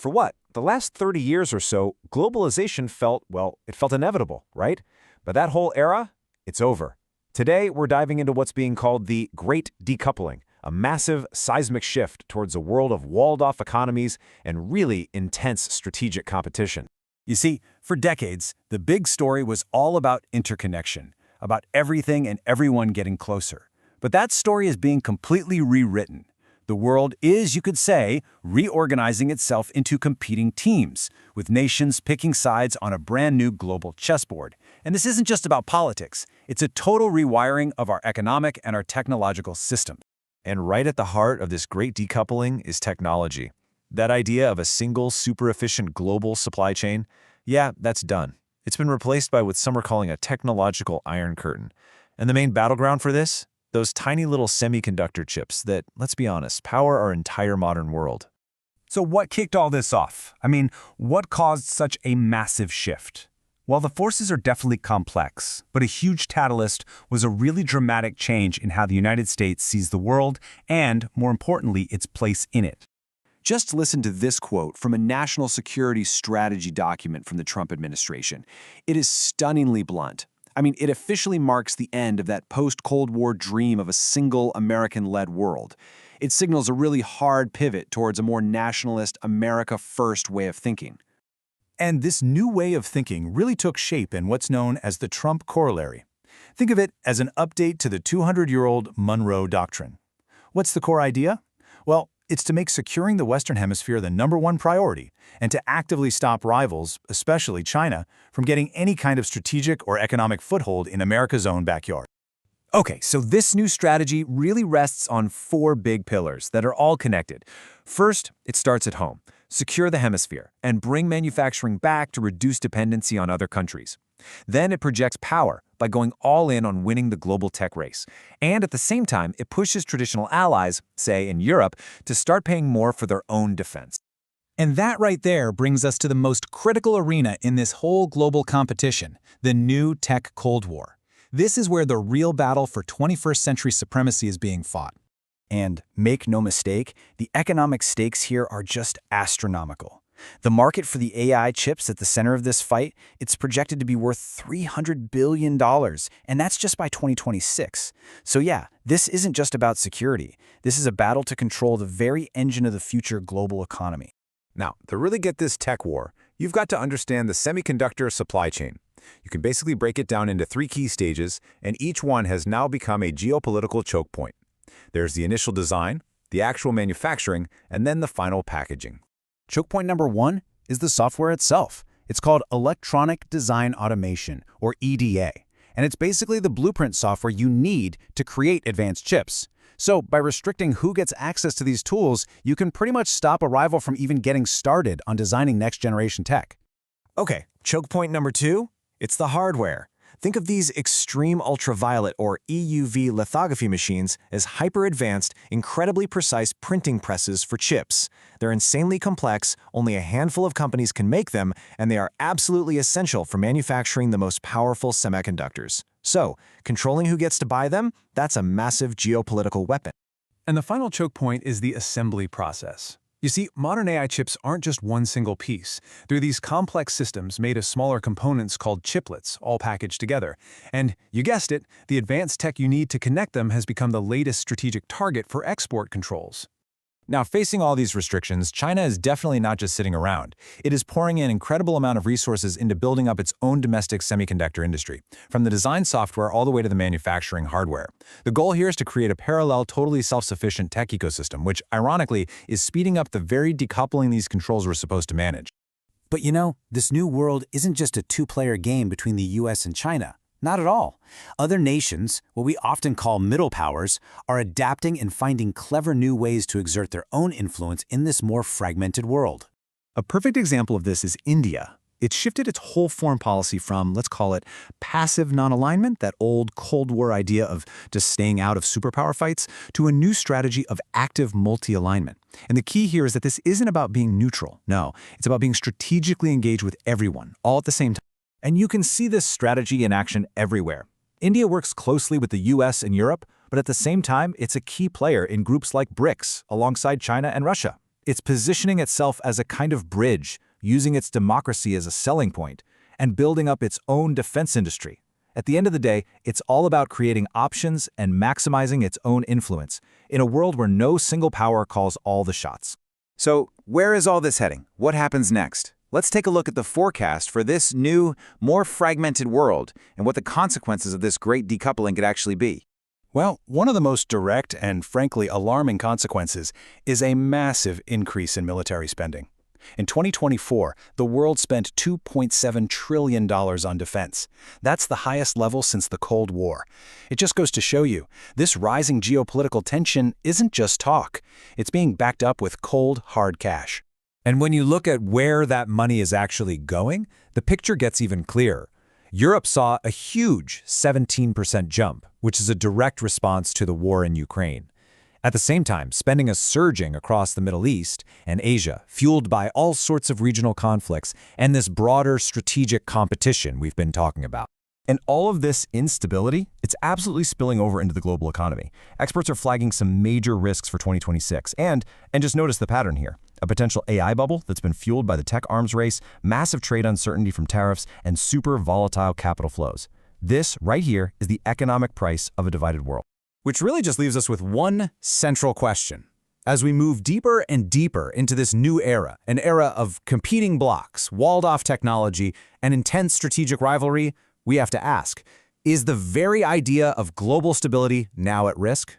For what? The last 30 years or so, globalization felt, well, it felt inevitable, right? But that whole era, it's over. Today, we're diving into what's being called the Great Decoupling, a massive seismic shift towards a world of walled-off economies and really intense strategic competition. You see, for decades, the big story was all about interconnection, about everything and everyone getting closer. But that story is being completely rewritten. The world is, you could say, reorganizing itself into competing teams, with nations picking sides on a brand new global chessboard. And this isn't just about politics. It's a total rewiring of our economic and our technological systems. And right at the heart of this great decoupling is technology. That idea of a single, super-efficient global supply chain, yeah, that's done. It's been replaced by what some are calling a technological iron curtain. And the main battleground for this? Those tiny little semiconductor chips that, let's be honest, power our entire modern world. So what kicked all this off? I mean, what caused such a massive shift? Well, the forces are definitely complex, but a huge catalyst was a really dramatic change in how the United States sees the world and, more importantly, its place in it. Just listen to this quote from a national security strategy document from the Trump administration. It is stunningly blunt. I mean, it officially marks the end of that post-Cold War dream of a single American-led world. It signals a really hard pivot towards a more nationalist, America-first way of thinking. And this new way of thinking really took shape in what's known as the Trump corollary. Think of it as an update to the 200-year-old Monroe Doctrine. What's the core idea? Well, it's to make securing the Western Hemisphere the #1 priority and to actively stop rivals, especially China, from getting any kind of strategic or economic foothold in America's own backyard. Okay, so this new strategy really rests on 4 big pillars that are all connected. First, it starts at home. Secure the hemisphere and bring manufacturing back to reduce dependency on other countries. Then it projects power by going all in on winning the global tech race. And at the same time, it pushes traditional allies, say in Europe, to start paying more for their own defense. And that right there brings us to the most critical arena in this whole global competition, the new tech Cold War. This is where the real battle for 21st century supremacy is being fought. And make no mistake, the economic stakes here are just astronomical. The market for the AI chips at the center of this fight, it's projected to be worth $300 billion, and that's just by 2026. So yeah, this isn't just about security. This is a battle to control the very engine of the future global economy. Now, to really get this tech war, you've got to understand the semiconductor supply chain. You can basically break it down into 3 key stages, and each one has now become a geopolitical choke point. There's the initial design, the actual manufacturing, and then the final packaging. Choke point number 1 is the software itself. It's called Electronic Design Automation, or EDA, and it's basically the blueprint software you need to create advanced chips. So by restricting who gets access to these tools, you can pretty much stop a rival from even getting started on designing next-generation tech. Okay, choke point number 2, it's the hardware. Think of these extreme ultraviolet or EUV lithography machines as hyper-advanced, incredibly precise printing presses for chips. They're insanely complex, only a handful of companies can make them, and they are absolutely essential for manufacturing the most powerful semiconductors. So, controlling who gets to buy them, that's a massive geopolitical weapon. And the final choke point is the assembly process. You see, modern AI chips aren't just one single piece. They're these complex systems made of smaller components called chiplets, all packaged together. And, you guessed it, the advanced tech you need to connect them has become the latest strategic target for export controls. Now, facing all these restrictions, China is definitely not just sitting around. It is pouring an incredible amount of resources into building up its own domestic semiconductor industry, from the design software all the way to the manufacturing hardware. The goal here is to create a parallel, totally self-sufficient tech ecosystem, which, ironically, is speeding up the very decoupling these controls were supposed to manage. But you know, this new world isn't just a 2-player game between the US and China. Not at all. Other nations, what we often call middle powers, are adapting and finding clever new ways to exert their own influence in this more fragmented world. A perfect example of this is India. It shifted its whole foreign policy from, let's call it, passive non-alignment, that old Cold War idea of just staying out of superpower fights, to a new strategy of active multi-alignment. And the key here is that this isn't about being neutral. No, it's about being strategically engaged with everyone, all at the same time. And you can see this strategy in action everywhere. India works closely with the US and Europe, but at the same time, it's a key player in groups like BRICS, alongside China and Russia. It's positioning itself as a kind of bridge, using its democracy as a selling point, and building up its own defense industry. At the end of the day, it's all about creating options and maximizing its own influence, in a world where no single power calls all the shots. So, where is all this heading? What happens next? Let's take a look at the forecast for this new, more fragmented world and what the consequences of this great decoupling could actually be. Well, one of the most direct and frankly alarming consequences is a massive increase in military spending. In 2024, the world spent $2.7 trillion on defense. That's the highest level since the Cold War. It just goes to show you, this rising geopolitical tension isn't just talk. It's being backed up with cold, hard cash. And when you look at where that money is actually going, the picture gets even clearer. Europe saw a huge 17% jump, which is a direct response to the war in Ukraine. At the same time, spending is surging across the Middle East and Asia, fueled by all sorts of regional conflicts and this broader strategic competition we've been talking about. And all of this instability, it's absolutely spilling over into the global economy. Experts are flagging some major risks for 2026. And just notice the pattern here. A potential AI bubble that's been fueled by the tech arms race, massive trade uncertainty from tariffs, and super volatile capital flows. This, right here, is the economic price of a divided world. Which really just leaves us with one central question. As we move deeper and deeper into this new era, an era of competing blocks, walled-off technology, and intense strategic rivalry, we have to ask, is the very idea of global stability now at risk?